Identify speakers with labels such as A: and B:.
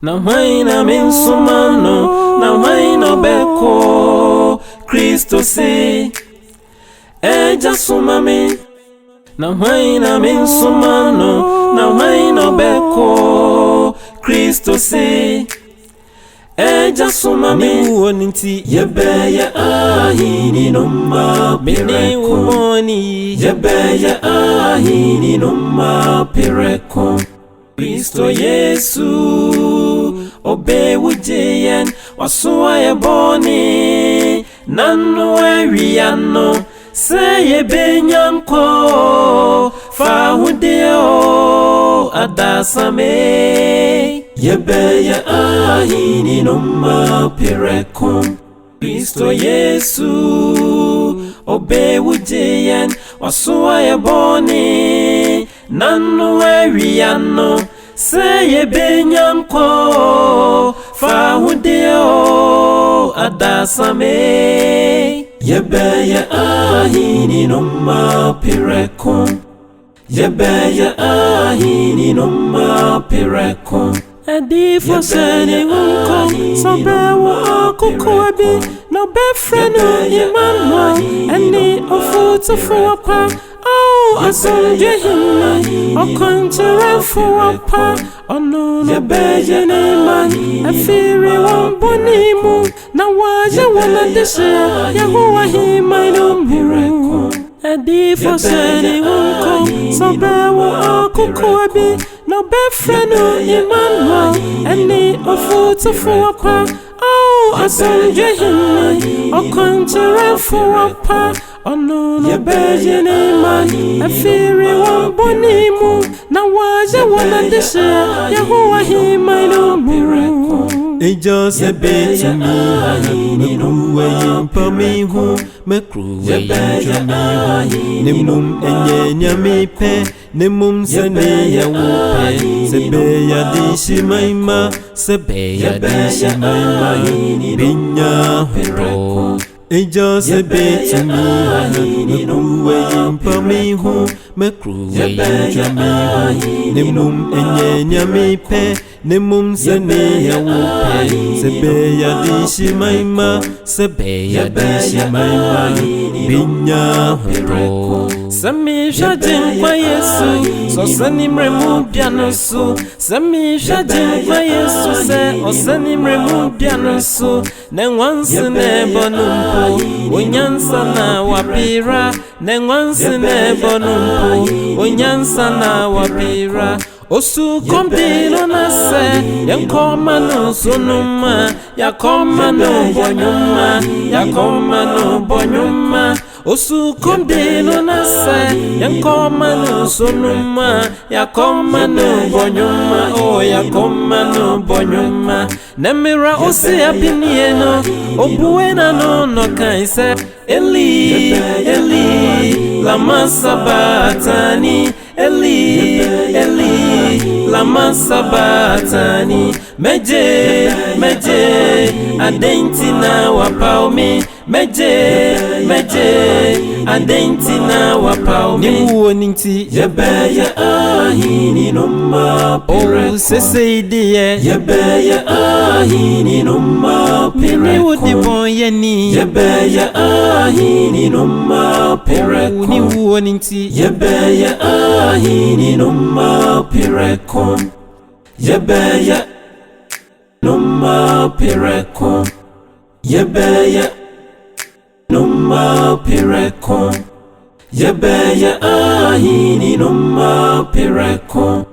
A: Na waina minsumano, na waina beko, Kristo se, eja sumami. Na waina minsumano, na waina beko, Kristo se, eja sumami.
B: Uoninti
A: yebe ya ahini noma pireko. Yebe ya ahini noma pireko. Kristo Yesu obe wujeyen wasuwa ye boni nanu eriano seye benyanko fahudeo adasame. Yebe ya ahini noma pireko. Kristo Yesu obe wujeyen wasuwa ye boni nanu eriano seye benyanko fahudeo adasame. Yebe ya ahini noma pireko. Yebe ya ahini noma pireko.
B: Adifo sene wunko Sobewo akukwabi No befreno imano Eni ofutu fuwapa Asonje hima Okonjere fuwapa Ono no beje nema Afiri wambonimu Na waje wana deshe Yahuwa hima inumu Adifo sene wunko Sobewo akukwabi No befreno imano Eni ofutu fuwapa Asonje hima Okonjere fuwapa Ono no beje nema Afiri wambonimu Na waje wana deshe Yahuwa hima inumu
A: Eja sebe tumi Mekruwe yimpa mihu Mekruwe yimpa mihu Nemum enye nyamipe Nemum sene ya wupe Sebe ya dishi maima Sebe ya dishi maima Binya huro Eja sebe tumi Mekruwe yimpa mihu Mekruwe yimpa mihu Nemum enye nyamipe Nemum sene ya wupe Sebe ya dishi maima Sebe ya dishi maima Binya huro
B: Sami shajin kwa Yesu So sani mremu bianosu Sami shajin kwa Yesu Se osani mremu bianosu Nengwansi nebo numpu Unyansa na wapira Nengwansi nebo numpu Unyansa na wapira Osu komdilo nase Yankoma no sunuma Yakoma no bonyuma Yakoma no bonyuma Osu komdilo nase Yankoma no sunuma Yakoma no bonyuma Oh yakoma no bonyuma Nemira osi apinieno Obuena no kaise Eli, Eli Lama sabatani Eli, Eli Lama sabatani Meje, meje Adenti na wapaumi Meje, meje Adenti na wapaumi Ni uoninti
A: Yebe ya ahini noma pireko.
B: Sese idiye
A: Yebe ya ahini noma pireko.
B: Ni udibon yeni
A: Yebe ya ahini noma pireko.
B: Ni uoninti
A: Yebe ya ahini noma pireko. Yebe ya noma pireko. Yebe ya noma pireko. Yebe ya ahini noma pireko.